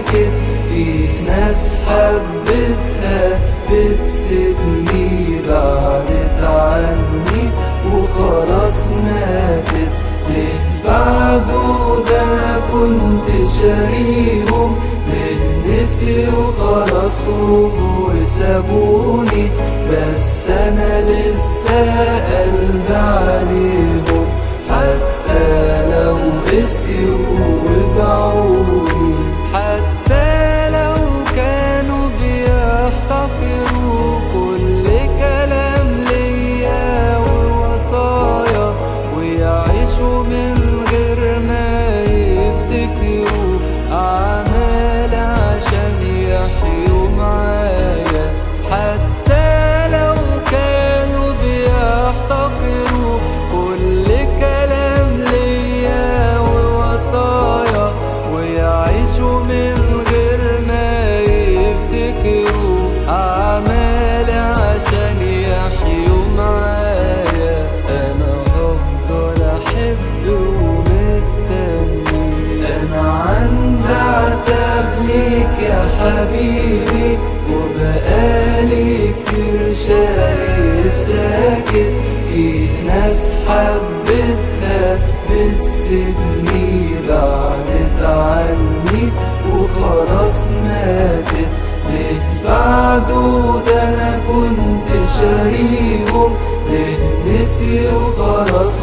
ساكت. في ناس حبتها بتسيبني بعدت عني وخلاص ماتت. ليه بعده ده أنا كنت شاريهم؟ ليه نسيوا خلاص وسابوني؟ بس أنا لسه قلبي عليهم حتى لو قسيوا وباعوني. حتى لو كانوا بيحتقروا كل كلام ليا ووصايا، ويعيشوا من غير ما يفتكروا أعمال عشان يحيوا معايا. حتى لو كانوا بيحتقروا كل كلام ليا ووصايا، ويعيشوا من غير ما يفتكروا أعمال عشان يحيوا معايا. أنا هفضل أحب ومستني. أنا عندي عتاب ليك يا حبيبي، وبقالي كتير شايف ساكت. في ناس حبتها بتسيبني بعدت عني وخلاص ماتت. ليه بعده ده أنا كنت شاريهم؟ ليه نسيوا خلاص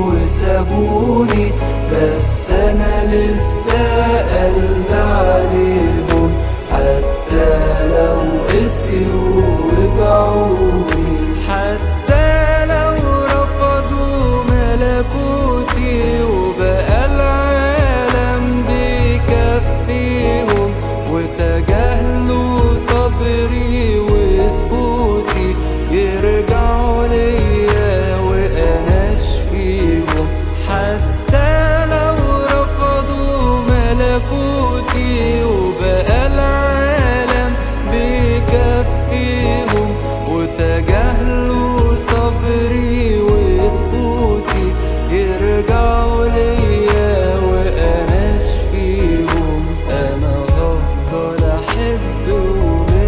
وسابوني؟ بس أنا لسه قلبي عليهم حتى لو قسيوا وباعوني. حتى لو رفضوا ملكوتي وبقى العالم بيكفيهم، وتجاهلوا صبري وسكوتي، يرجعوا ليا وأنا أشفيهم. حتى لو رفضوا ملكوتي وبقى العالم بيكفيهم، وتجاهلوا صبري وسكوتي، يرجعوا ليا وأنا أشفيهم. أنا هفضل أحب ومستني.